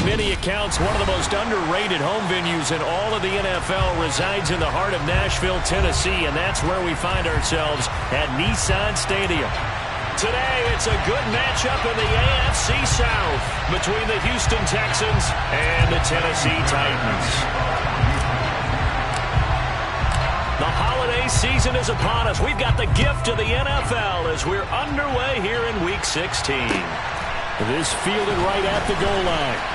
many accounts, one of the most underrated home venues in all of the NFL resides in the heart of Nashville, Tennessee, and that's where we find ourselves at Nissan Stadium. Today, it's a good matchup in the AFC South between the Houston Texans and the Tennessee Titans. The holiday season is upon us. We've got the gift of the NFL as we're underway here in Week 16. This fielded right at the goal line.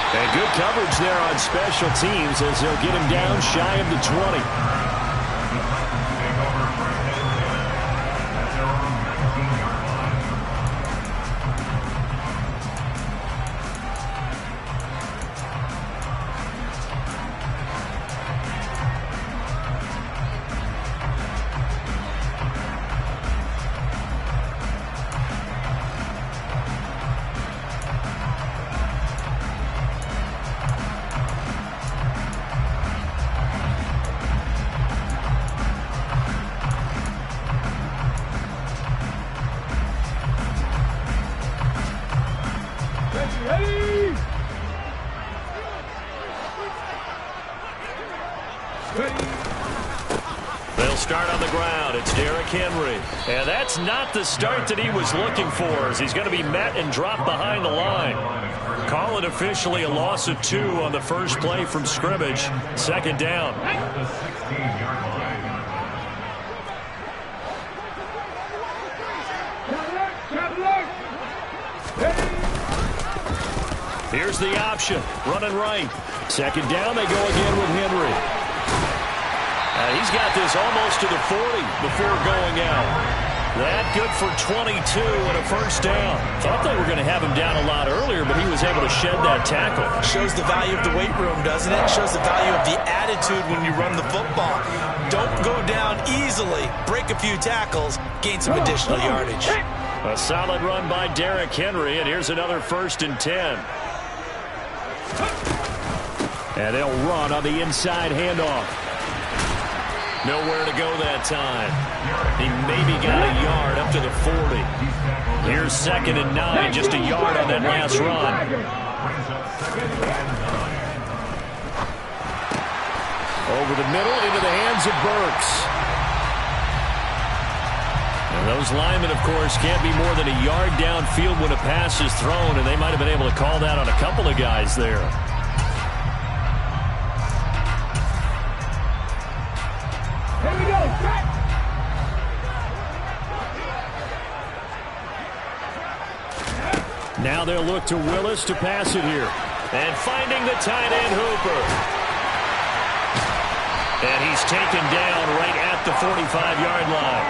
And good coverage there on special teams as they'll get him down shy of the 20. They'll start on the ground. It's Derrick Henry. And that's not the start that he was looking for, as he's going to be met and dropped behind the line. Call it officially a loss of 2 on the first play from scrimmage. Second down. Here's the option. Running right. Second down, they go again with Henry. He's got this almost to the 40 before going out. That good for 22 and a first down. Thought they were going to have him down a lot earlier, but he was able to shed that tackle. Shows the value of the weight room, doesn't it? Shows the value of the attitude when you run the football. Don't go down easily. Break a few tackles. Gain some additional yardage. A solid run by Derrick Henry, and here's another 1st and 10. And they'll run on the inside handoff. Nowhere to go that time. He maybe got a yard up to the 40. Here's 2nd and 9, just a yard on that last run. Over the middle into the hands of Burks. And those linemen, of course, can't be more than a yard downfield when a pass is thrown, and they might have been able to call that on a couple of guys there. Now they'll look to Willis to pass it here. And finding the tight end Hooper. And he's taken down right at the 45-yard line.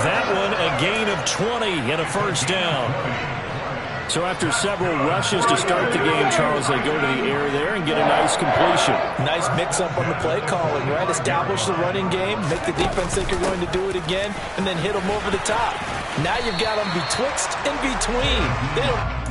That one a gain of 20 and a first down. So after several rushes to start the game, Charles, they go to the air there and get a nice completion. Nice mix-up on the play calling, right? Establish the running game, make the defense think you're going to do it again, and then hit them over the top. Now you've got them betwixt and between. They don't...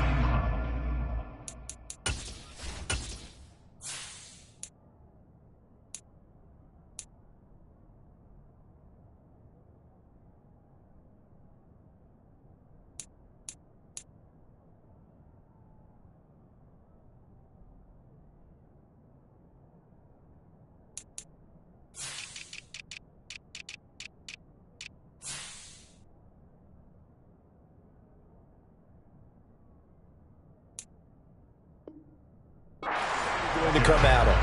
to come at him.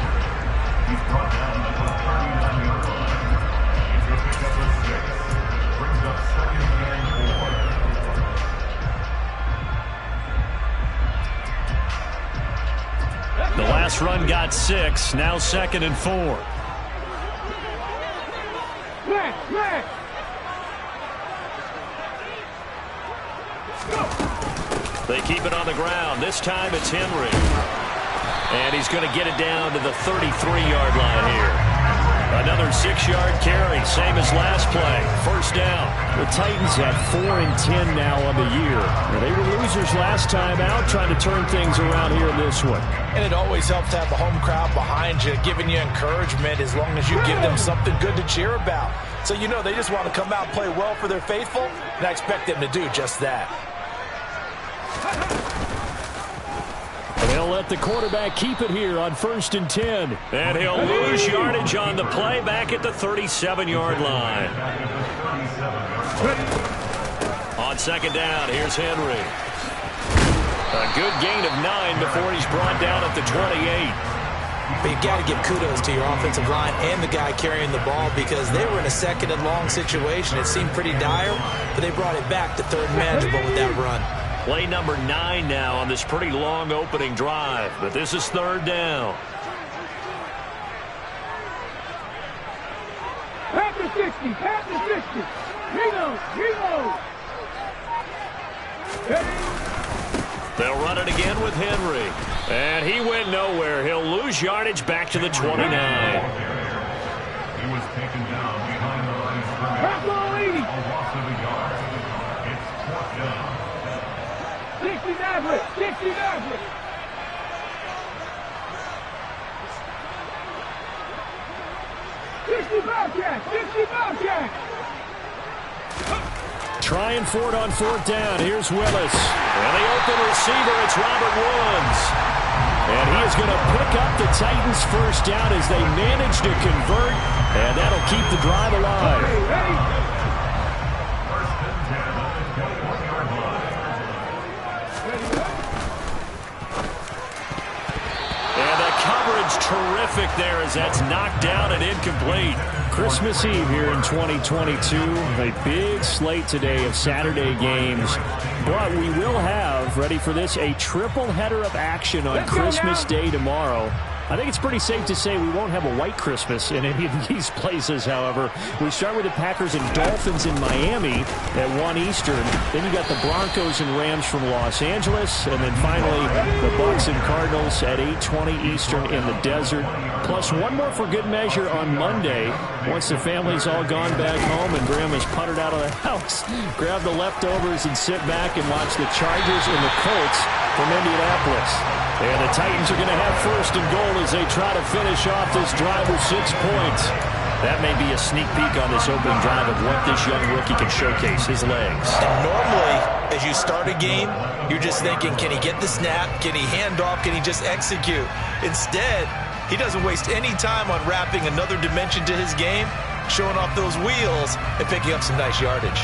The last run got 6, now 2nd and 4. They keep it on the ground. This time it's Henry. And he's going to get it down to the 33-yard line here. Another 6-yard carry, same as last play. First down. The Titans have 4 and 10 now on the year. They were losers last time out, trying to turn things around here in this one. And it always helps to have the home crowd behind you, giving you encouragement as long as you give them something good to cheer about. So you know they just want to come out and play well for their faithful, and I expect them to do just that. They'll let the quarterback keep it here on 1st and 10. And he'll lose yardage on the play back at the 37-yard line. On 2nd down, here's Henry. A good gain of 9 before he's brought down at the 28. But you've got to give kudos to your offensive line and the guy carrying the ball because they were in a 2nd and long situation. It seemed pretty dire, but they brought it back to 3rd and manageable with that run. Play number 9 now on this pretty long opening drive, but this is 3rd down. Pass the 60, pass the 60. Reload. They'll run it again with Henry. And he went nowhere. He'll lose yardage back to the 29. He was taken down behind the line of scrimmage. A loss of a yard. It's 4th down. 60 Maverick. 60 Maverick. 60 Bobcat. 60 Bobcat. Trying for it on 4th down. Here's Willis. And the open receiver, it's Robert Woods. And he is going to pick up the Titans' 1st down as they manage to convert. And that'll keep the drive alive. Ready. 1st and 10 on the 21-yard line. And the coverage terrific there as that's knocked down and incomplete. Christmas Eve here in 2022. A big slate today of Saturday games. But we will have, ready for this, a triple header of action on Christmas Day tomorrow. I think it's pretty safe to say we won't have a white Christmas in any of these places, however. We start with the Packers and Dolphins in Miami at 1 Eastern. Then you got the Broncos and Rams from Los Angeles. And then finally, the Bucs and Cardinals at 8:20 Eastern in the desert. Plus one more for good measure on Monday. Once the family's all gone back home and Grandma's puttered out of the house, grab the leftovers and sit back and watch the Chargers and the Colts from Indianapolis. And the Titans are going to have 1st and goal as they try to finish off this drive with 6 points. That may be a sneak peek on this opening drive of what this young rookie can showcase, his legs. And normally, as you start a game, you're just thinking, can he get the snap? Can he hand off? Can he just execute? Instead, he doesn't waste any time on wrapping another dimension to his game, showing off those wheels, and picking up some nice yardage.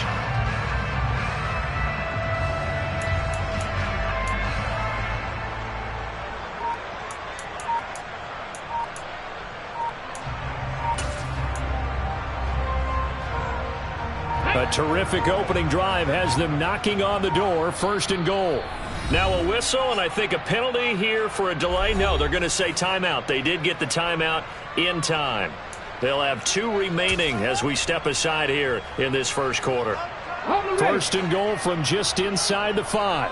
A terrific opening drive has them knocking on the door. 1st and goal. Now a whistle and I think a penalty here for a delay. No, they're going to say timeout. They did get the timeout in time. They'll have 2 remaining as we step aside here in this 1st quarter. 1st and goal from just inside the 5.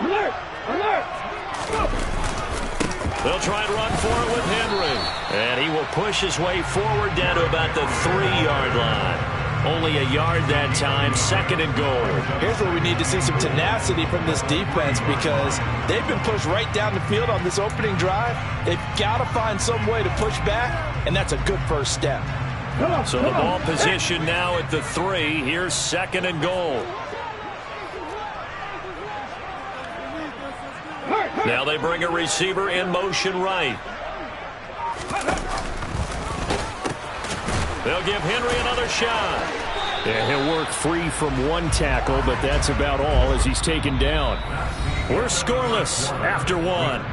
Alert. Alert. Go. They'll try and run for it with Henry. And he will push his way forward down to about the 3-yard line. Only a yard that time, 2nd and goal. Here's where we need to see some tenacity from this defense because they've been pushed right down the field on this opening drive. They've got to find some way to push back, and that's a good 1st step. So the ball position now at the 3. Here's 2nd and goal. Now they bring a receiver in motion right. They'll give Henry another shot. Yeah, he'll work free from 1 tackle, but that's about all as he's taken down. We're scoreless after 1.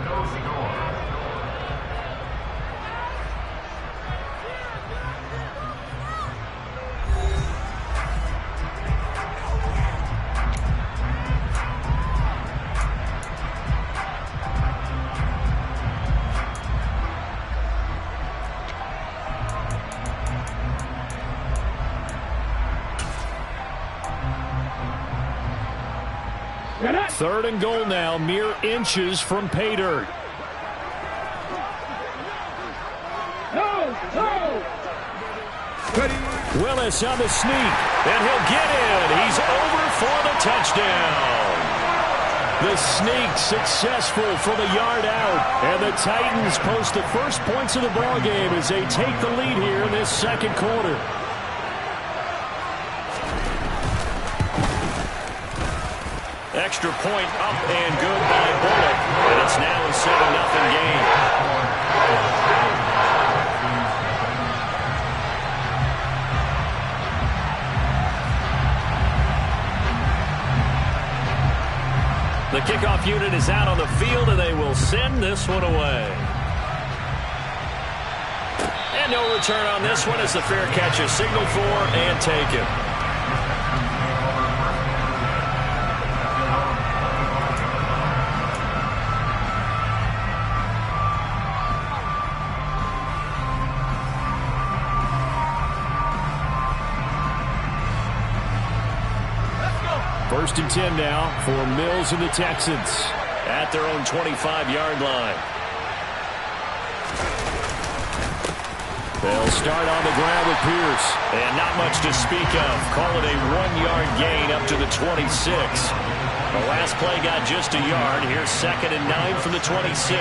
Third and goal now, mere inches from pay dirt. Willis on the sneak, and he'll get in. He's over for the touchdown. The sneak successful for the yard out, and the Titans post the first points of the ball game as they take the lead here in this 2nd quarter. Extra point up and good by Bullock. And it's now a 7-0 game. The kickoff unit is out on the field, and they will send this one away. And no return on this one as the fair catch is signaled for and taken. First and 10 now for Mills and the Texans. At their own 25-yard line. They'll start on the ground with Pierce. And not much to speak of. Call it a 1-yard gain up to the 26. The last play got just a yard. Here's 2nd and 9 from the 26.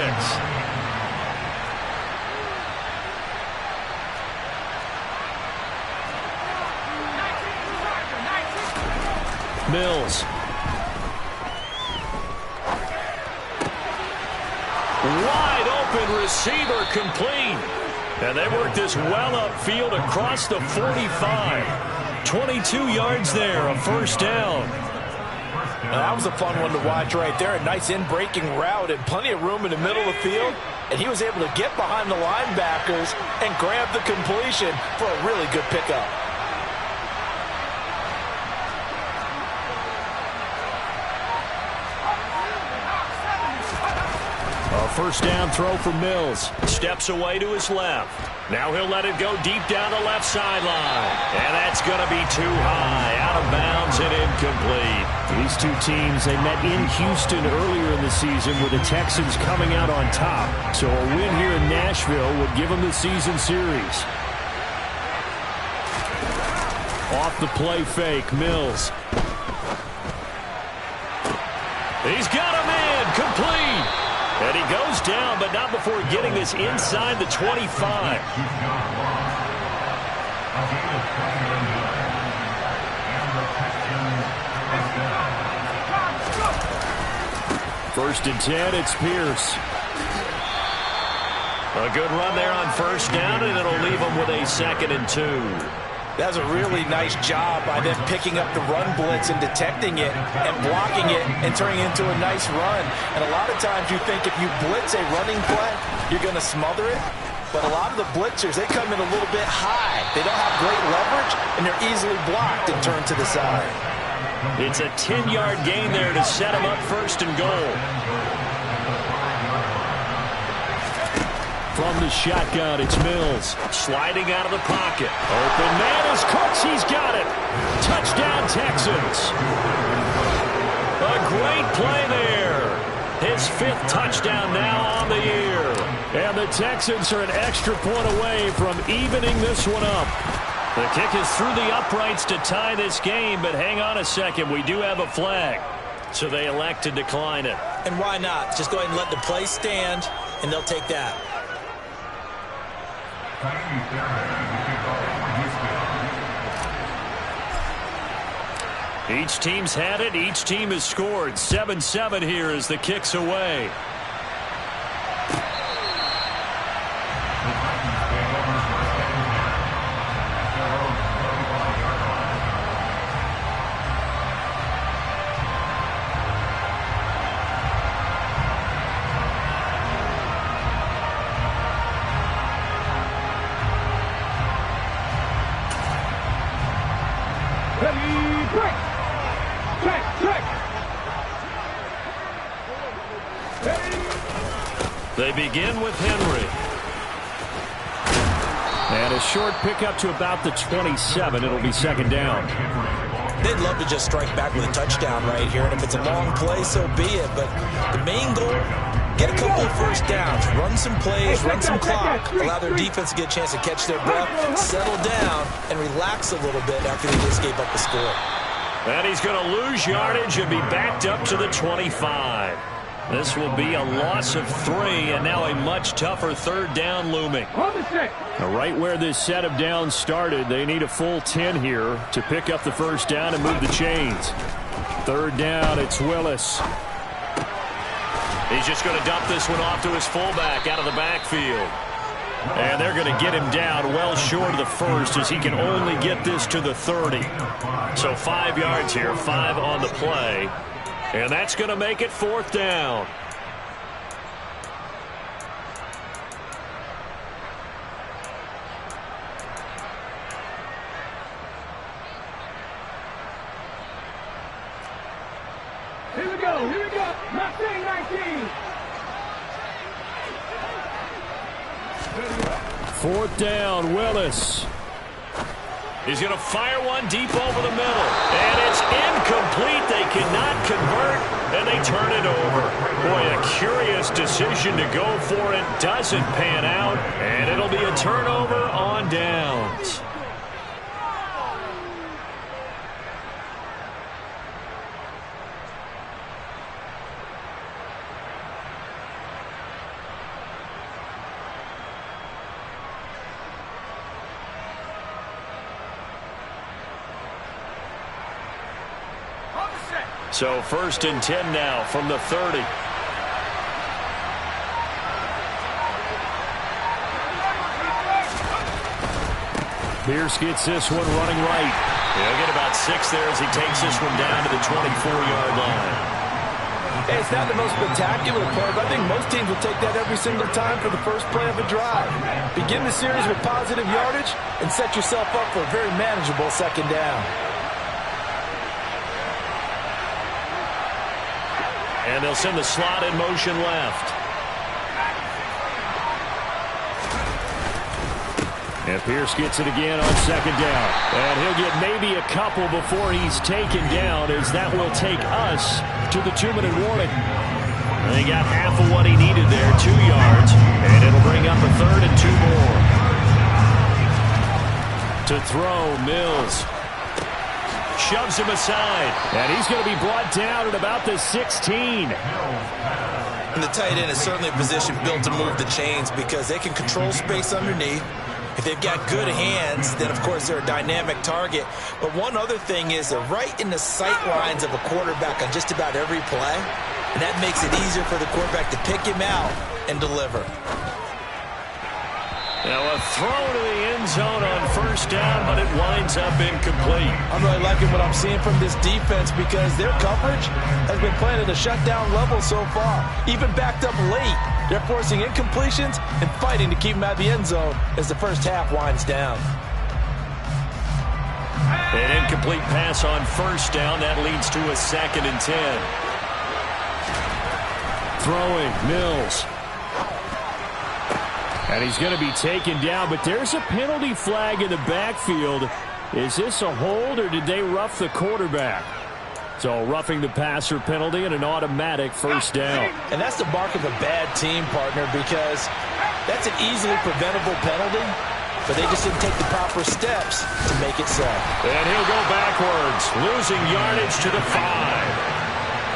Mills. Wide open receiver complete. And they work this well upfield across the 45. 22 yards there, a first down. Now, that was a fun one to watch right there. A nice in-breaking route and plenty of room in the middle of the field. And he was able to get behind the linebackers and grab the completion for a really good pickup. First down throw for Mills. Steps away to his left. Now he'll let it go deep down the left sideline. And that's going to be too high. Out of bounds and incomplete. These two teams, they met in Houston earlier in the season with the Texans coming out on top. So a win here in Nashville would give them the season series. Off the play fake, Mills. He's got him in. Complete. And he goes down, but not before getting this inside the 25. First and 10, it's Pierce. A good run there on first down, and it'll leave him with a 2nd and 2. That was a really nice job by them picking up the run blitz and detecting it and blocking it and turning it into a nice run. And a lot of times you think if you blitz a running play, you're going to smother it. But a lot of the blitzers, they come in a little bit high. They don't have great leverage, and they're easily blocked and turned to the side. It's a 10-yard gain there to set him up 1st and goal. From the shotgun, it's Mills. Sliding out of the pocket. Open man is Cooks. He's got it. Touchdown, Texans. A great play there. His 5th touchdown now on the year. And the Texans are an extra point away from evening this one up. The kick is through the uprights to tie this game, but hang on a second. We do have a flag. So they elect to decline it. And why not? Just go ahead and let the play stand, and they'll take that. Each team's had it. Each team has scored. 7-7 here as the kick's away. They begin with Henry. And a short pickup to about the 27. It'll be 2nd down. They'd love to just strike back with a touchdown right here. And if it's a long play, so be it. But the main goal, get a couple of first downs, run some plays, run some clock, allow their defense to get a chance to catch their breath, settle down, and relax a little bit after they just gave up the score. And he's going to lose yardage and be backed up to the 25. This will be a loss of 3, and now a much tougher 3rd down looming. Now, right where this set of downs started, they need a full 10 here to pick up the first down and move the chains. Third down, it's Willis. He's just going to dump this one off to his fullback out of the backfield. And they're going to get him down well short of the first as he can only get this to the 30. So 5 yards here, 5 on the play. And that's going to make it fourth down. Here we go, here we go. Mustang 19. Fourth down, Willis. He's going to fire one deep over the middle. And it's incomplete. They cannot convert, and they turn it over. Boy, a curious decision to go for it. Doesn't pan out, and it'll be a turnover on downs. So first and 10 now from the 30. Pierce gets this one running right. He'll get about 6 there as he takes this one down to the 24-yard line. Hey, it's not the most spectacular play, but I think most teams will take that every single time for the first play of a drive. Begin the series with positive yardage and set yourself up for a very manageable second down. And they'll send the slot in motion left. And Pierce gets it again on second down. And he'll get maybe a couple before he's taken down, as that will take us to the 2-minute warning. They got half of what he needed there, 2 yards. And it'll bring up a third and 2 more. To throw, Mills. Shoves him aside. And he's going to be brought down at about the 16. And the tight end is certainly a position built to move the chains because they can control space underneath. If they've got good hands, then, of course, they're a dynamic target. But one other thing is they're right in the sight lines of a quarterback on just about every play. And that makes it easier for the quarterback to pick him out and deliver. Now a throw to the end zone on first down, but it winds up incomplete. I'm really liking what I'm seeing from this defense because their coverage has been playing at a shutdown level so far. Even backed up late, they're forcing incompletions and fighting to keep them out of the end zone as the first half winds down. An incomplete pass on first down. That leads to a 2nd and 10. Throwing, Mills. And he's going to be taken down, but there's a penalty flag in the backfield. Is this a hold, or did they rough the quarterback? So roughing the passer penalty and an automatic first down. And that's the mark of a bad team, partner, because that's an easily preventable penalty, but they just didn't take the proper steps to make it so. And he'll go backwards, losing yardage to the 5.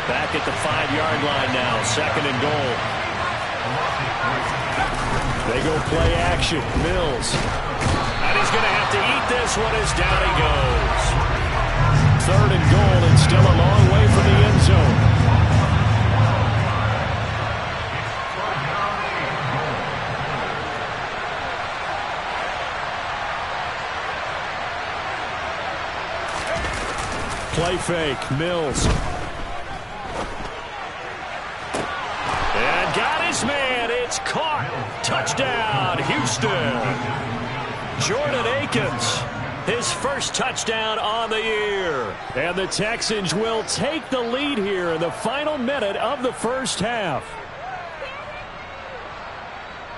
Back at the 5-yard line now, 2nd and goal. They go play action. Mills. And he's going to have to eat this one as down he goes. 3rd and goal, and still a long way from the end zone. Play fake. Mills. And got his man. It's caught. Touchdown, Houston. Jordan Akins, his first touchdown on the year. And the Texans will take the lead here in the final minute of the first half.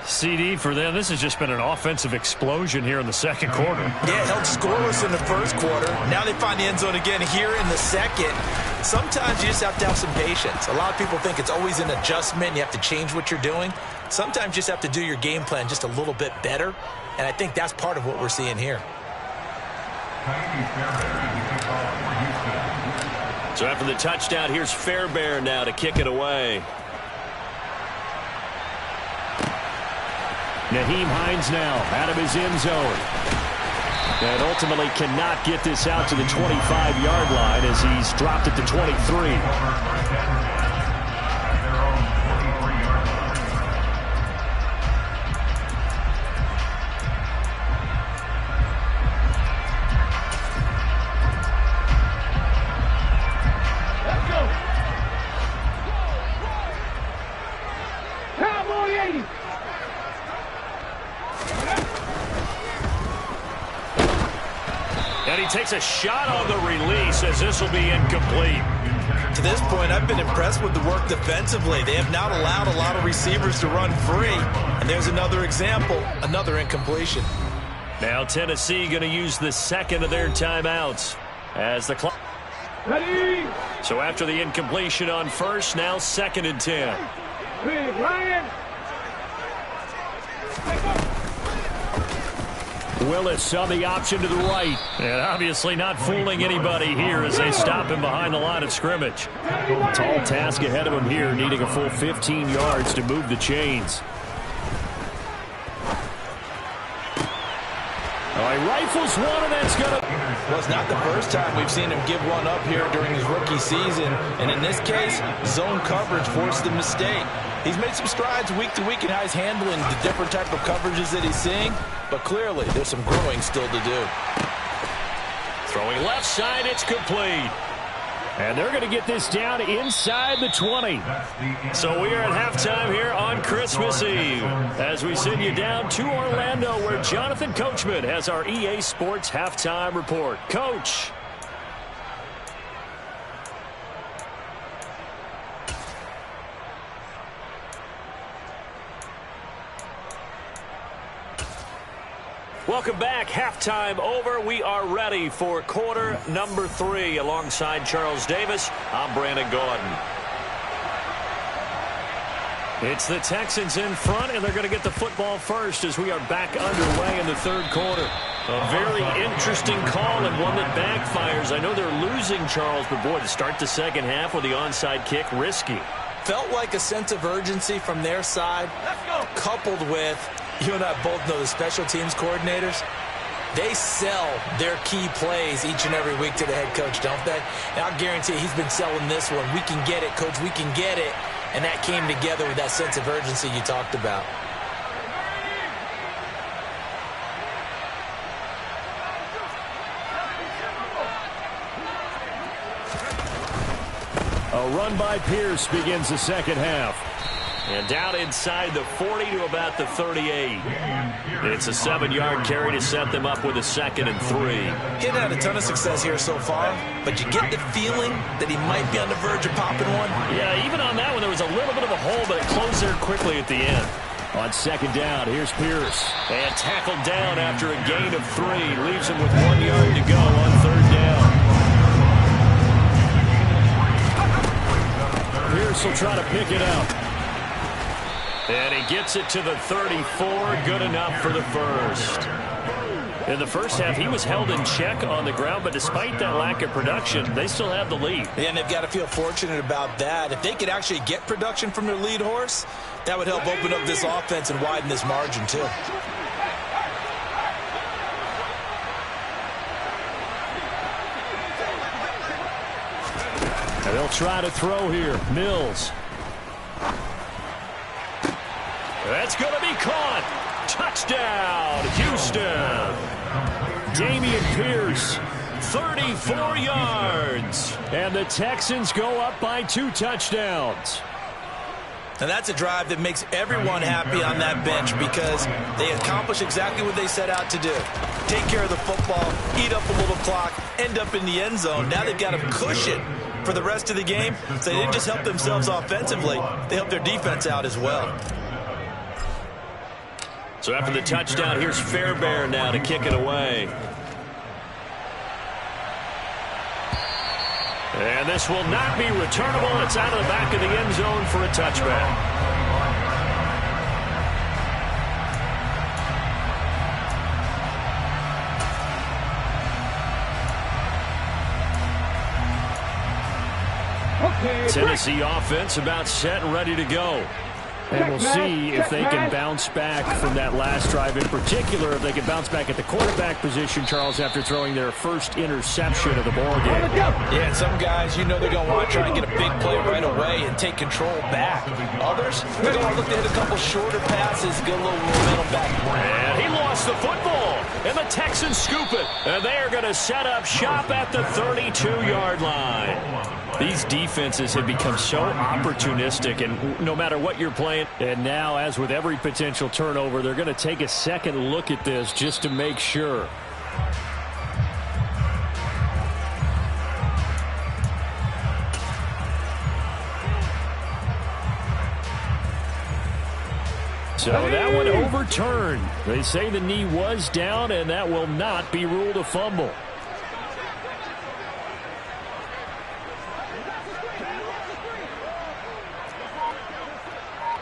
CD for them. This has just been an offensive explosion here in the second quarter. Yeah, held scoreless in the first quarter. Now they find the end zone again here in the second. Sometimes you just have to have some patience. A lot of people think it's always an adjustment. You have to change what you're doing. Sometimes you just have to do your game plan just a little bit better. And I think that's part of what we're seeing here. So after the touchdown, here's Fairbairn now to kick it away. Nyheim Hines now out of his end zone. And ultimately cannot get this out to the 25-yard line as as he's dropped it to 23. And he takes a shot on the release as this will be incomplete. To this point, I've been impressed with the work defensively. They have not allowed a lot of receivers to run free. And there's another example, another incompletion. Now Tennessee going to use the second of their timeouts as the clock. Ready? So after the incompletion on first, now 2nd and 10. Big Ryan. Willis on the option to the right. And obviously not fooling anybody here as they stop him behind the line of scrimmage. Tall task ahead of him here, needing a full 15 yards to move the chains. All right, rifles one, and that's going to... Well, it's not the first time we've seen him give one up here during his rookie season. And in this case, zone coverage forced the mistake. He's made some strides week to week in how he's handling the different type of coverages that he's seeing. But clearly, there's some growing still to do. Throwing left side, it's complete. And they're going to get this down inside the 20. So we are at halftime here on Christmas Eve as we send you down to Orlando where Jonathan Coachman has our EA Sports halftime report. Coach. Welcome back. Halftime over. We are ready for quarter number 3. Alongside Charles Davis, I'm Brandon Gordon. It's the Texans in front, and they're going to get the football first as we are back underway in the third quarter. A very interesting call and one that backfires. I know they're losing, Charles, but boy, to start the second half with the onside kick, risky. Felt like a sense of urgency from their side, coupled with, you and I both know the special teams coordinators, they sell their key plays each and every week to the head coach, don't they? And I'll guarantee he's been selling this one. We can get it, coach, we can get it. And that came together with that sense of urgency you talked about. A run by Pierce begins the second half. And down inside the 40 to about the 38. It's a 7-yard carry to set them up with a 2nd and 3. He's had a ton of success here so far, but you get the feeling that he might be on the verge of popping one. Yeah, even on that one, there was a little bit of a hole, but it closed there quickly at the end. On second down, here's Pierce. And tackled down after a gain of 3. Leaves him with 1 yard to go on third down. Pierce will try to pick it up. And he gets it to the 34. Good enough for the first. In the first half, he was held in check on the ground, but despite that lack of production, they still have the lead. Yeah, and they've got to feel fortunate about that. If they could actually get production from their lead horse, that would help open up this offense and widen this margin, too. And they'll try to throw here. Mills. That's going to be caught. Touchdown, Houston. Dameon Pierce. 34 yards. And the Texans go up by 2 touchdowns. And that's a drive that makes everyone happy on that bench because they accomplish exactly what they set out to do. Take care of the football, eat up a little clock, end up in the end zone. Now they've got a cushion for the rest of the game. So they didn't just help themselves offensively, they helped their defense out as well. So after the touchdown, here's Fairbairn now to kick it away. And this will not be returnable. It's out of the back of the end zone for a touchback. Okay. Tennessee offense about set and ready to go. And we'll see if they can bounce back from that last drive, in particular, if they can bounce back at the quarterback position, Charles, after throwing their first interception of the ball game. Yeah, and some guys, you know they're going to want to try and get a big play right away and take control back. Others, they're going to look to hit a couple shorter passes, get a little momentum back. And he lost the football, and the Texans scoop it. And they are going to set up shop at the 32-yard line. These defenses have become so opportunistic, and no matter what you're playing. And now, as with every potential turnover, they're going to take a second look at this just to make sure. So that one overturned. They say the knee was down, and that will not be ruled a fumble.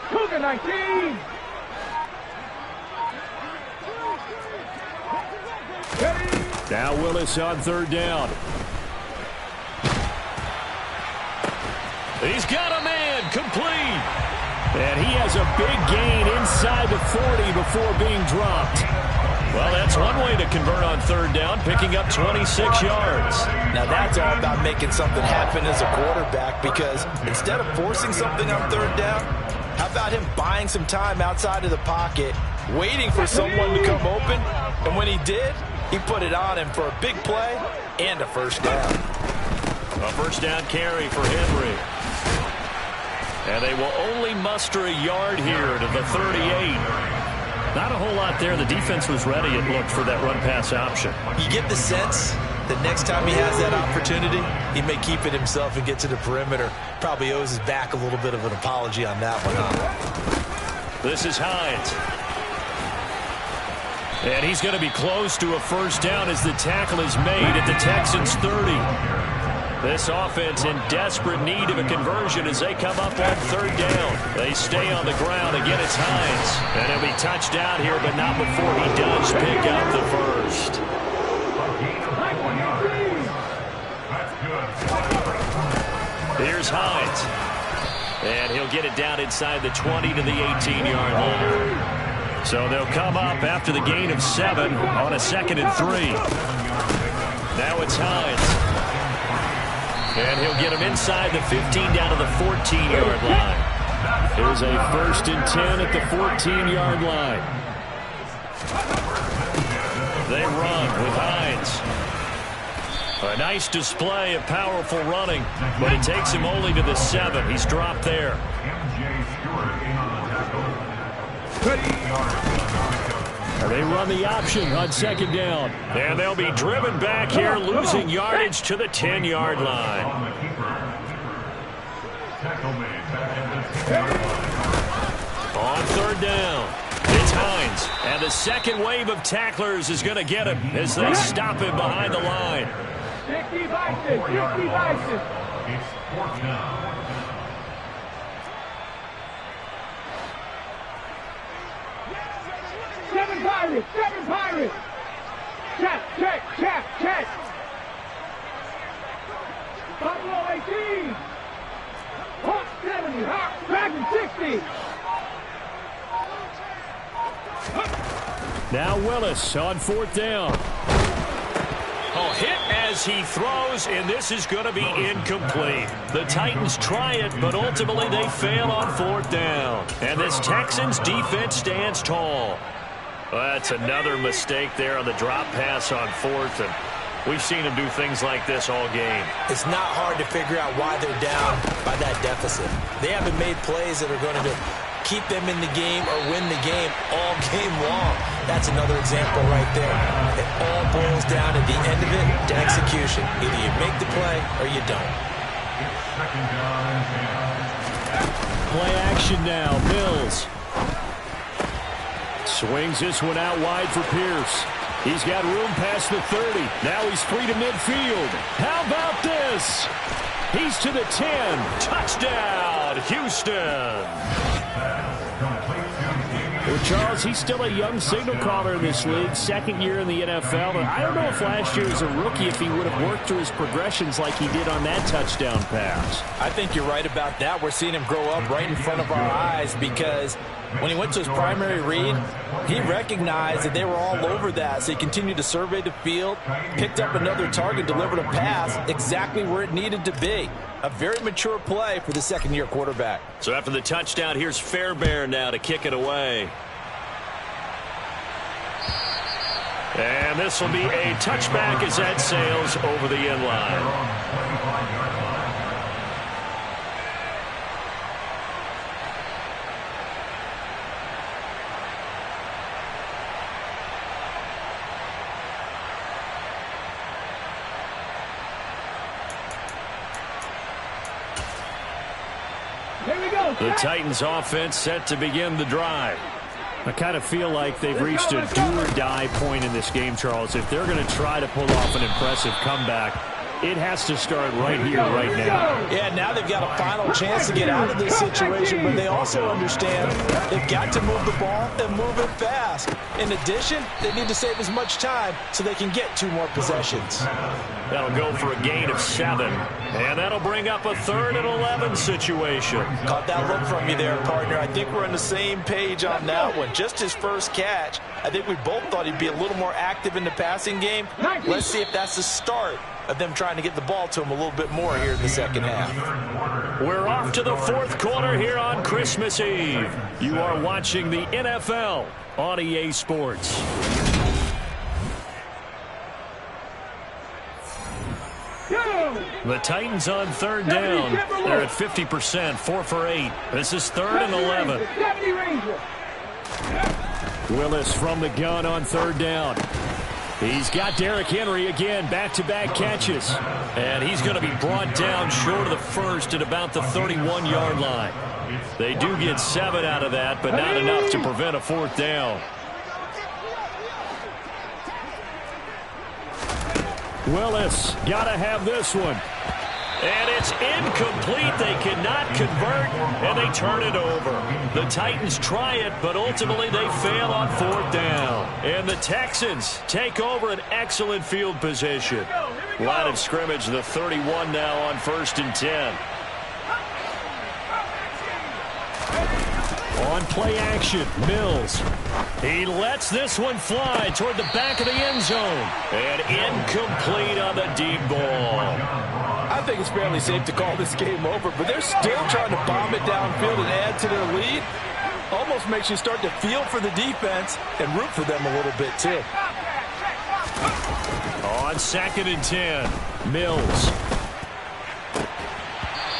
Cougar 19. Now Willis on third down. He's got a man, complete. And he has a big gain inside the 40 before being dropped. Well, that's one way to convert on third down, picking up 26 yards. Now that's all about making something happen as a quarterback, because instead of forcing something on third down, how about him buying some time outside of the pocket, waiting for someone to come open, and when he did, he put it on him for a big play and a first down. A first down carry for Henry. And they will only muster a yard here to the 38. Not a whole lot there. The defense was ready, it looked, for that run-pass option. You get the sense that next time he has that opportunity, he may keep it himself and get to the perimeter. Probably owes his back a little bit of an apology on that one. This is Hines. And he's going to be close to a first down as the tackle is made at the Texans' 30. This offense in desperate need of a conversion as they come up on third down. They stay on the ground. Again, it's Hines. And he'll be touched out here, but not before he does pick up the first. Here's Hines. And he'll get it down inside the 20 to the 18-yard line. So they'll come up after the gain of 7 on a 2nd and 3. Now it's Hines. And he'll get him inside the 15 down to the 14-yard line. Here's a 1st and 10 at the 14-yard line. They run with Hines. A nice display of powerful running, but it takes him only to the 7. He's dropped there. They run the option on 2nd down. And they'll be driven back here, losing yardage to the 10-yard line. On third down, it's Hines. And the second wave of tacklers is going to get him as they stop him behind the line. 60 Bison, 60 Bison. It's 4th down. Seven Pirates. Check. Buffalo 18. Hawk 70, Hawk Dragon 60. Now Willis on 4th down. Oh, hit as he throws, and this is going to be incomplete. The Titans try it, but ultimately they fail on 4th down. And this Texans defense stands tall. Well, that's another mistake there on the drop pass on 4th, and we've seen them do things like this all game. It's not hard to figure out why they're down by that deficit. They haven't made plays that are going to keep them in the game or win the game all game long. That's another example right there. It all boils down at the end of it to execution. Either you make the play or you don't. Play action now. Mills swings this one out wide for Pierce. He's got room past the 30. Now he's free to midfield. How about this? He's to the 10. Touchdown, Houston. Well, Charles, he's still a young signal caller in this league, second year in the NFL. But I don't know if last year as a rookie if he would have worked through his progressions like he did on that touchdown pass. I think you're right about that. We're seeing him grow up right in front of our eyes because when he went to his primary read, he recognized that they were all over that. So he continued to survey the field, picked up another target, delivered a pass exactly where it needed to be. A very mature play for the second-year quarterback. So after the touchdown, here's Fairbairn now to kick it away. And this will be a touchback as that sails over the end line. The Titans offense set to begin the drive. I kind of feel like they've reached a do-or-die point in this game, Charles. If they're going to try to pull off an impressive comeback, it has to start right here, right now. Yeah, now they've got a final chance to get out of this situation, but they also understand they've got to move the ball and move it fast. In addition, they need to save as much time so they can get 2 more possessions. That'll go for a gain of 7, and that'll bring up a 3rd and 11 situation. Caught that look from you there, partner. I think we're on the same page on that one. Just his first catch, I think we both thought he'd be a little more active in the passing game. Let's see if that's the start of them trying to get the ball to him a little bit more here in the second half. We're off to the 4th quarter here on Christmas Eve. You are watching the NFL on EA Sports. The Titans on 3rd down. They're at 50%, 4 for 8. This is 3rd and 11. Willis from the gun on 3rd down. He's got Derrick Henry again, back-to-back catches. And he's going to be brought down short of the first at about the 31-yard line. They do get 7 out of that, but not enough to prevent a 4th down. Willis, got to have this one. And it's incomplete. They cannot convert, and they turn it over. The Titans try it, but ultimately they fail on 4th down. And the Texans take over an excellent field position. Line of scrimmage, the 31 now on 1st and 10. On play action, Mills. He lets this one fly toward the back of the end zone. And incomplete on the deep ball. I think it's fairly safe to call this game over, but they're still trying to bomb it downfield and add to their lead. Almost makes you start to feel for the defense and root for them a little bit, too. On 2nd and 10, Mills.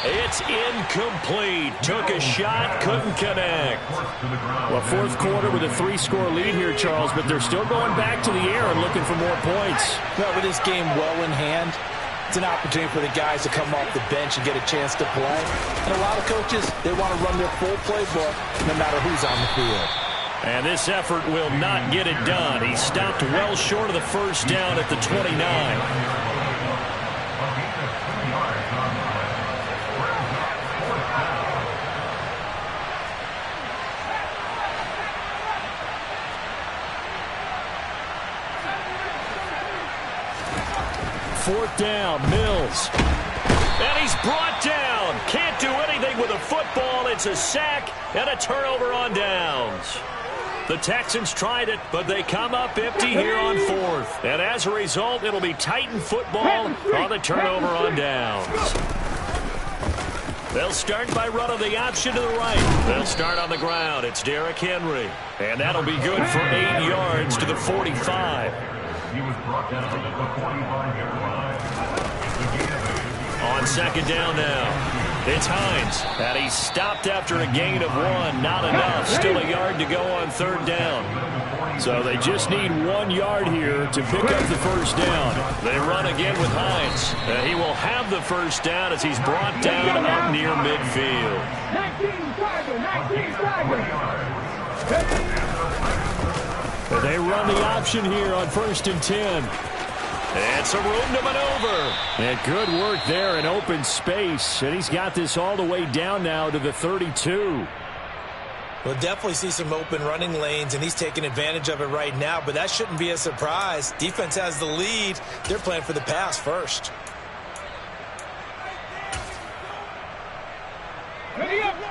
It's incomplete. Took a shot, couldn't connect. Well, 4th quarter with a 3-score lead here, Charles, but they're still going back to the air and looking for more points. Well, with this game well in hand, it's an opportunity for the guys to come off the bench and get a chance to play. And a lot of coaches, they want to run their full playbook no matter who's on the field. And this effort will not get it done. He stopped well short of the 1st down at the 29. Fourth down, Mills. And he's brought down. Can't do anything with a football. It's a sack and a turnover on downs. The Texans tried it, but they come up empty here on 4th. And as a result, it'll be Titan football on the turnover on downs. They'll start by running the option to the right. They'll start on the ground. It's Derrick Henry. And that'll be good for 8 yards to the 45. He was brought down to the 45-yard line. On 2nd down now, it's Hines. And he's stopped after a gain of 1. Not enough. Still a yard to go on 3rd down. So they just need 1 yard here to pick up the 1st down. They run again with Hines. And he will have the 1st down as he's brought down up near midfield. 19 They run the option here on 1st and 10. And some room to maneuver. And good work there in open space. And he's got this all the way down now to the 32. We'll definitely see some open running lanes, and he's taking advantage of it right now, but that shouldn't be a surprise. Defense has the lead. They're playing for the pass first.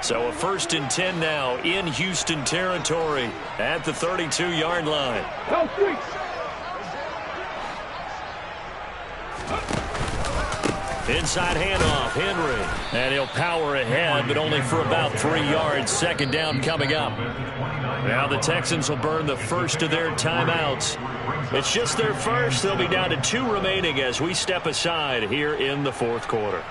So a 1st and 10 now in Houston territory at the 32-yard line. Inside handoff, Henry. And he'll power ahead, but only for about 3 yards. 2nd down coming up. Now the Texans will burn the first of their timeouts. It's just their first. They'll be down to 2 remaining as we step aside here in the 4th quarter.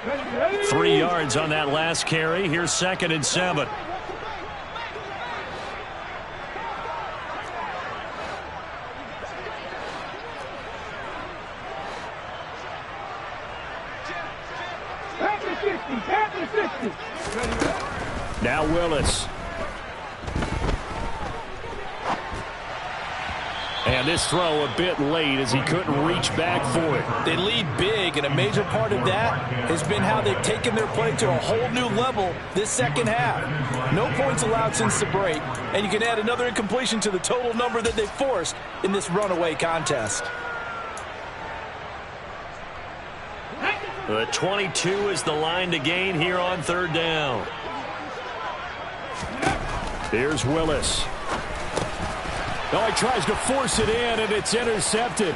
Ready. 3 yards on that last carry. Here's 2nd and 7. Now Willis. And this throw a bit late as he couldn't reach back for it. They lead big, and a major part of that has been how they've taken their play to a whole new level this second half. No points allowed since the break, and you can add another incompletion to the total number that they forced in this runaway contest. The 22 is the line to gain here on 3rd down. Here's Willis. Oh, he tries to force it in, and it's intercepted.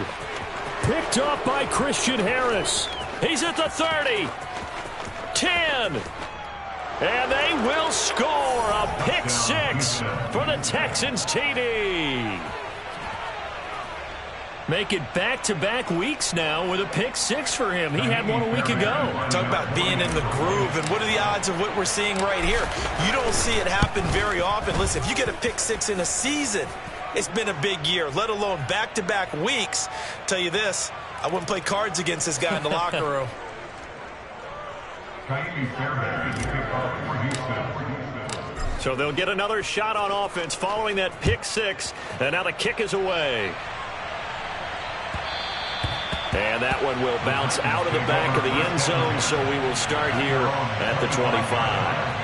Picked up by Christian Harris. He's at the 30. 10. And they will score a pick 6 for the Texans TD. Make it back-to-back weeks now with a pick 6 for him. He had one a week ago. Talk about being in the groove, and what are the odds of what we're seeing right here? You don't see it happen very often. Listen, if you get a pick 6 in a season, it's been a big year, let alone back-to-back weeks. Tell you this, I wouldn't play cards against this guy in the locker room. So they'll get another shot on offense following that pick 6, and now the kick is away. And that one will bounce out of the back of the end zone, so we will start here at the 25.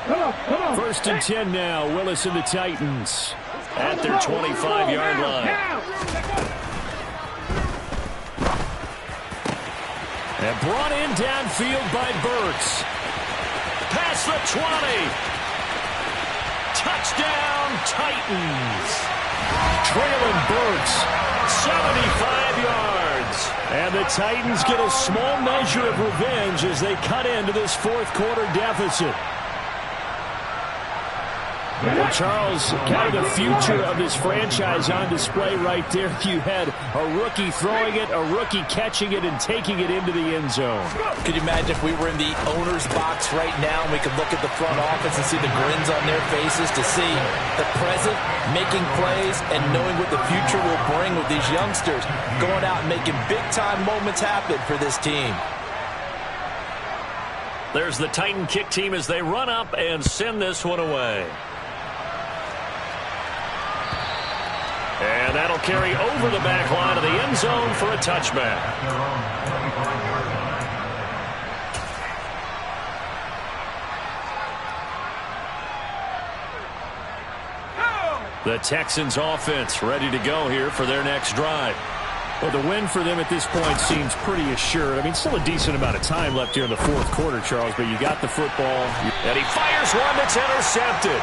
Come on. 1st and 10 now. Willis and the Titans. At their 25-yard line. And brought in downfield by Burks. Past the 20. Touchdown, Titans. Traylon Burks. 75 yards. And the Titans get a small measure of revenge as they cut into this 4th quarter deficit. Well, Charles, kind of the future of this franchise on display right there. You had a rookie throwing it, a rookie catching it, and taking it into the end zone. Could you imagine if we were in the owner's box right now and we could look at the front office and see the grins on their faces to see the present making plays and knowing what the future will bring with these youngsters going out and making big-time moments happen for this team. There's the Titan kick team as they run up and send this one away. And that'll carry over the back line of the end zone for a touchback. The Texans offense ready to go here for their next drive. Well, the win for them at this point seems pretty assured. I mean, still a decent amount of time left here in the 4th quarter, Charles, but you got the football. And he fires one that's intercepted.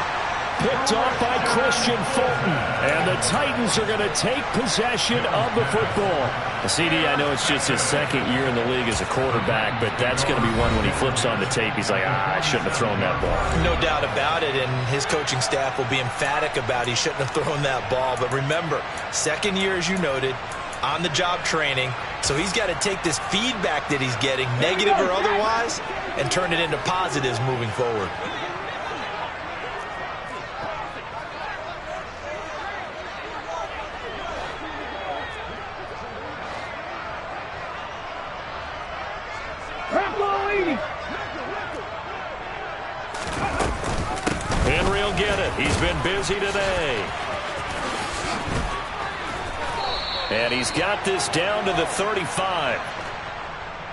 Picked off by Christian Fulton. And the Titans are going to take possession of the football. CD, I know it's just his 2nd year in the league as a quarterback, but that's going to be one when he flips on the tape. He's like, I shouldn't have thrown that ball. No doubt about it, and his coaching staff will be emphatic about he shouldn't have thrown that ball. But remember, 2nd year, as you noted, on-the-job training. So he's got to take this feedback that he's getting, negative or otherwise, and turn it into positives moving forward. he'll get it. He's been busy today. And he's got this down to the 35.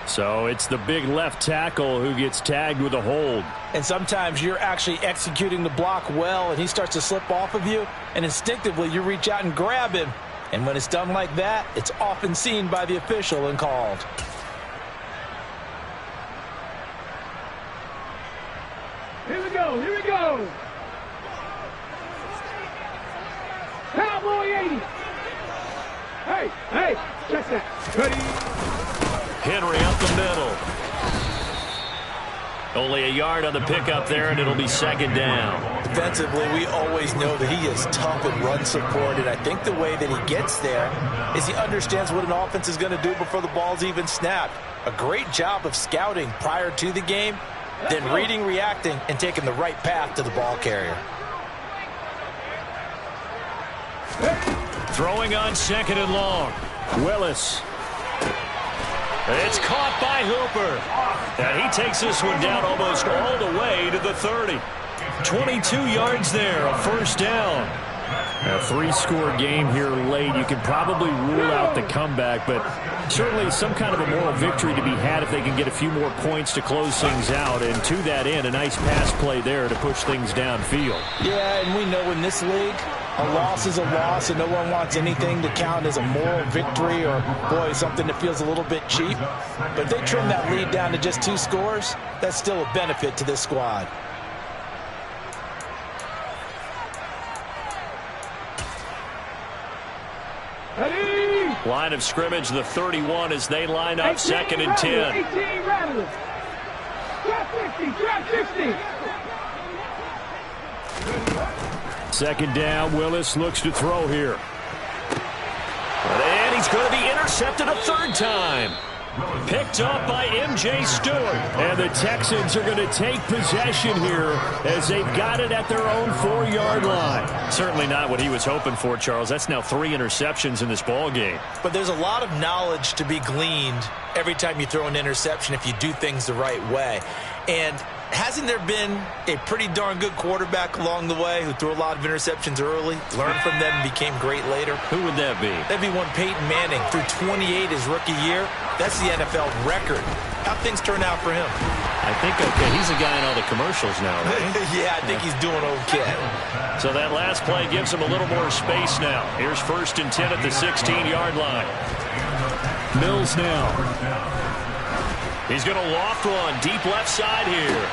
So it's the big left tackle who gets tagged with a hold. And sometimes you're actually executing the block well, and he starts to slip off of you, and instinctively you reach out and grab him. And when it's done like that, it's often seen by the official and called. Here we go, here we go. Cowboy 80. Hey, check that. Ready? Henry up the middle. Only a yard on the pickup there, and it'll be second down. Defensively, we always know that he is tough in run support, and I think the way that he gets there is he understands what an offense is going to do before the ball's even snapped. A great job of scouting prior to the game, then reading, reacting, and taking the right path to the ball carrier. Throwing on second and long. Willis. It's caught by Hooper. And he takes this one down almost all the way to the 30. 22 yards there, a first down. A three-score game here late. You can probably rule out the comeback, but certainly some kind of a moral victory to be had if they can get a few more points to close things out. And to that end, a nice pass play there to push things downfield. Yeah, and we know in this league, a loss is a loss, and no one wants anything to count as a moral victory or, boy, something that feels a little bit cheap. But if they trim that lead down to just 2 scores, that's still a benefit to this squad. Line of scrimmage, the 31 as they line up second and 10. 18 rattle. Drop 60, drop 60. Second down, Willis looks to throw here. And he's going to be intercepted a third time. Picked up by M.J. Stewart. And the Texans are going to take possession here as they've got it at their own 4-yard line. Certainly not what he was hoping for, Charles. That's now 3 interceptions in this ball game. But there's a lot of knowledge to be gleaned every time you throw an interception if you do things the right way. And hasn't there been a pretty darn good quarterback along the way who threw a lot of interceptions early, learned from them, and became great later? Who would that be? That'd be one Peyton Manning. Threw 28 his rookie year. That's the NFL record. How'd things turn out for him? I think, okay, he's a guy in all the commercials now, right? Yeah, I think he's doing okay. So that last play gives him a little more space now. Here's first and 10 at the 16-yard line. Mills now. He's going to loft one deep left side here.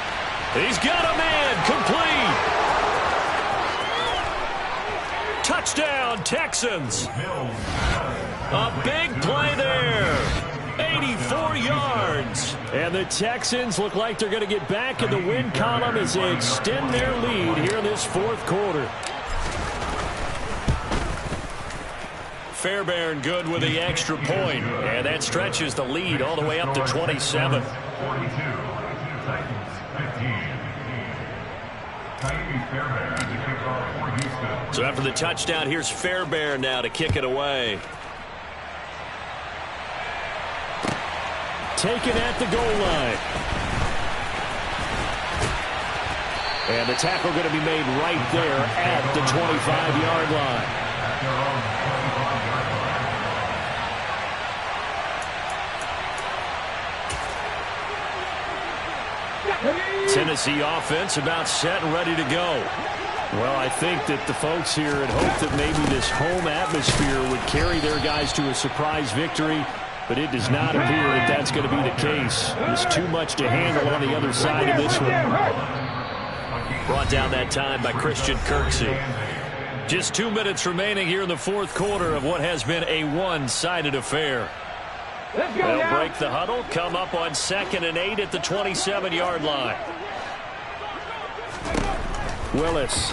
He's got a man complete. Touchdown, Texans. A big play there. 84 yards. And the Texans look like they're going to get back in the win column as they extend their lead here in this fourth quarter. Fairbairn good with the extra point. And that stretches the lead all the way up to 27. 42, Titans 15. Fairbairn to kick off for Houston. So after the touchdown, here's Fairbairn now to kick it away. Taken at the goal line. And the tackle going to be made right there at the 25-yard line. Tennessee offense about set and ready to go. Well, I think that the folks here had hoped that maybe this home atmosphere would carry their guys to a surprise victory, but it does not appear that that's going to be the case. There's too much to handle on the other side of this one. Brought down that time by Christian Kirksey. Just 2 minutes remaining here in the fourth quarter of what has been a one-sided affair. They'll break the huddle, come up on 2nd and 8 at the 27-yard line. Willis.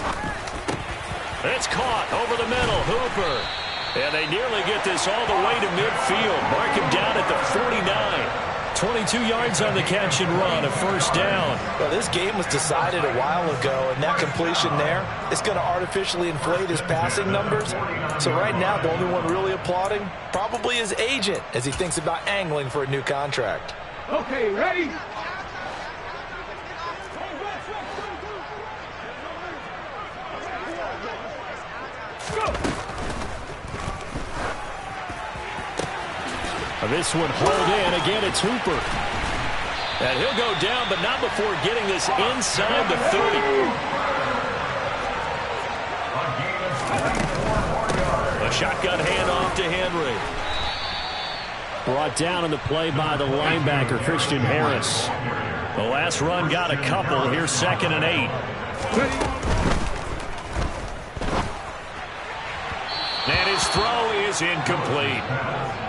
It's caught over the middle. Hooper. And they nearly get this all the way to midfield. Mark him down at the 49. 22 yards on the catch and run, a first down. Well, this game was decided a while ago, and that completion there is going to artificially inflate his passing numbers. So right now, the only one really applauding probably his agent as he thinks about angling for a new contract. Okay, ready? This one hauled in. Again, it's Hooper. And he'll go down, but not before getting this inside the 30. A shotgun handoff to Henry. Brought down on the play by the linebacker, Christian Harris. The last run got a couple. Here's 2nd and 8. And his throw is incomplete.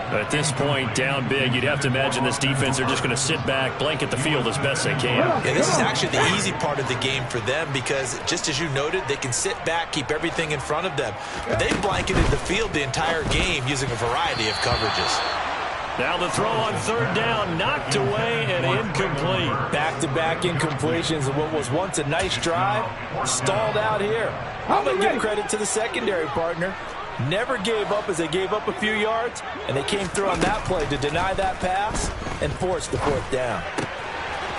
At this point, down big, you'd have to imagine this defense are just going to sit back, blanket the field as best they can. Yeah, this is actually the easy part of the game for them because, just as you noted, they can sit back, keep everything in front of them. But they've blanketed the field the entire game using a variety of coverages. Now the throw on 3rd down, knocked away and incomplete. Back-to-back incompletions of what was once a nice drive, stalled out here. I'm going to give credit to the secondary partner. Never gave up as they gave up a few yards, and they came through on that play to deny that pass and force the 4th down.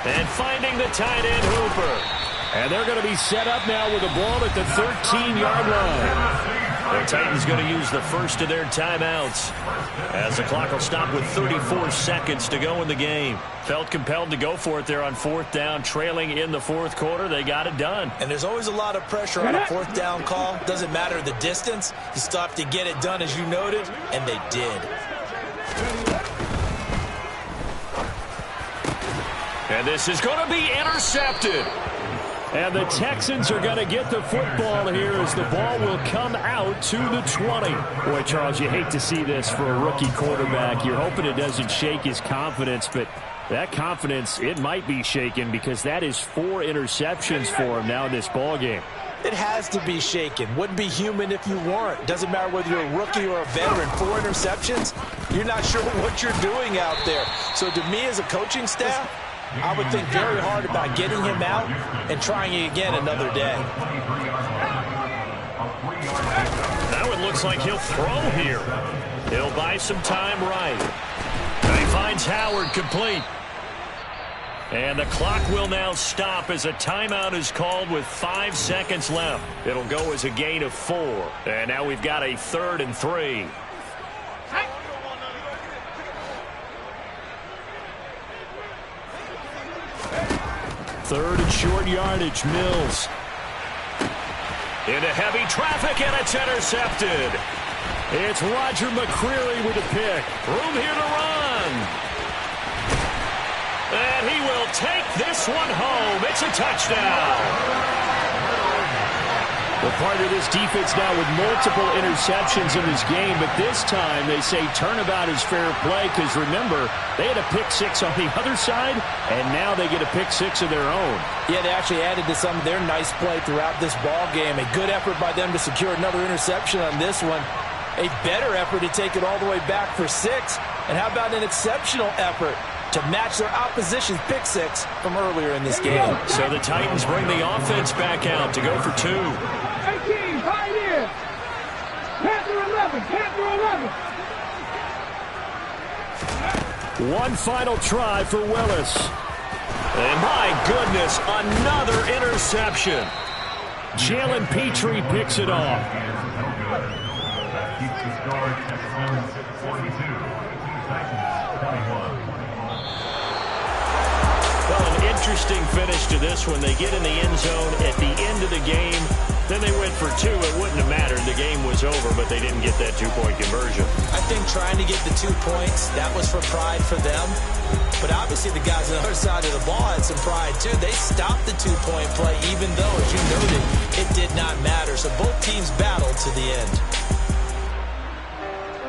And finding the tight end, Hooper. And they're going to be set up now with the ball at the 13-yard line. The Titans going to use the first of their timeouts as the clock will stop with 34 seconds to go in the game. Felt compelled to go for it there on 4th down, trailing in the 4th quarter. They got it done. And there's always a lot of pressure on a 4th down call. Doesn't matter the distance. You still have to get it done, as you noted, and they did. And this is going to be intercepted. And the Texans are going to get the football here as the ball will come out to the 20. Boy, Charles, you hate to see this for a rookie quarterback. You're hoping it doesn't shake his confidence, but that confidence, it might be shaken because that is 4 interceptions for him now in this ball game. It has to be shaken. Wouldn't be human if you weren't. Doesn't matter whether you're a rookie or a veteran. 4 interceptions, you're not sure what you're doing out there. So to me as a coaching staff, I would think very hard about getting him out and trying it again another day. Now it looks like he'll throw here. He'll buy some time right. And he finds Howard complete. And the clock will now stop as a timeout is called with 5 seconds left. It'll go as a gain of 4. And now we've got a 3rd and 3. 3rd and short yardage, Mills. Into heavy traffic, and it's intercepted. It's Roger McCreary with a pick. Room here to run. And he will take this one home. It's a touchdown. Well, part of this defense now with multiple interceptions in this game, but this time they say turnabout is fair play because, remember, they had a pick-6 on the other side, and now they get a pick-6 of their own. Yeah, they actually added to some of their nice play throughout this ball game. A good effort by them to secure another interception on this one. A better effort to take it all the way back for 6. And how about an exceptional effort to match their opposition's pick-6 from earlier in this game? So the Titans bring the offense back out to go for 2. 18, right in. Panther 11, Panther 11. One final try for Willis. And my goodness, another interception. Jalen Petrie picks it off. Keeps the score at 42. Titans 21. Well, an interesting finish to this one. They get in the end zone at the end of the game. Then they went for 2. It wouldn't have mattered. The game was over, but they didn't get that 2-point conversion. I think trying to get the 2 points, that was for pride for them. But obviously the guys on the other side of the ball had some pride too. They stopped the 2-point play, even though, as you noted, it did not matter. So both teams battled to the end.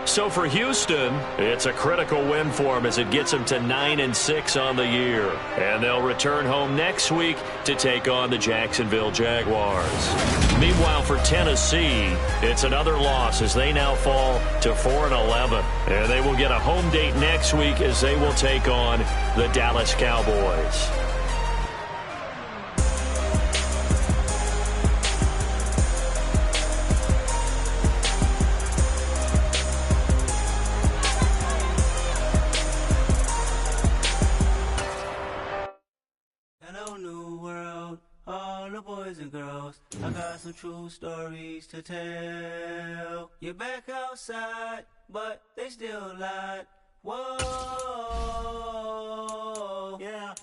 So for Houston, it's a critical win for them as it gets them to 9-6 on the year. And they'll return home next week to take on the Jacksonville Jaguars. Meanwhile, for Tennessee, it's another loss as they now fall to 4-11. And they will get a home date next week as they will take on the Dallas Cowboys. Boys and girls, I got some true stories to tell. You're back outside, but they still lied. Whoa, yeah.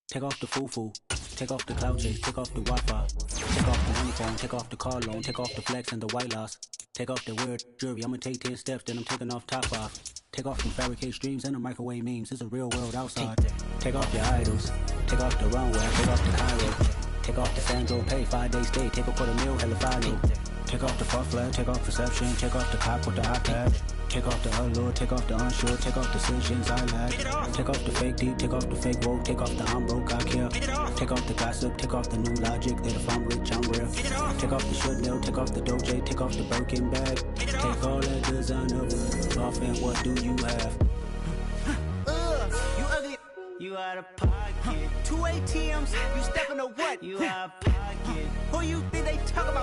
Take off the foo-foo, take off the cloud chase, take off the Wi-Fi, take off the money phone, take off the car loan, take off the flex and the white loss, take off the weird jewelry, I'ma take 10 steps, then I'm taking off top 5. Take off them fabricate streams and the microwave memes, it's a real world outside. Take off your idols, take off the runway, take off the Cairo, take off the Sandro pay, 5-day stay, take a $250,000, hella final. Take off the fuck flag, take off perception, take off the cop with the iPad. Take off the allure, take off the unsure, take off decisions I lack. Take off the fake deep, take off the fake woke, take off the I'm broke, I care. Take off the gossip, take off the new logic, that if I'm rich, I'm real. Take off the Chanel, take off the Doja, take off the Birkin bag. Take all that designer off and what do you have? You ugly. You out of pocket. 2 ATMs, you stepping to what? You out of pocket. Who you think they talk about?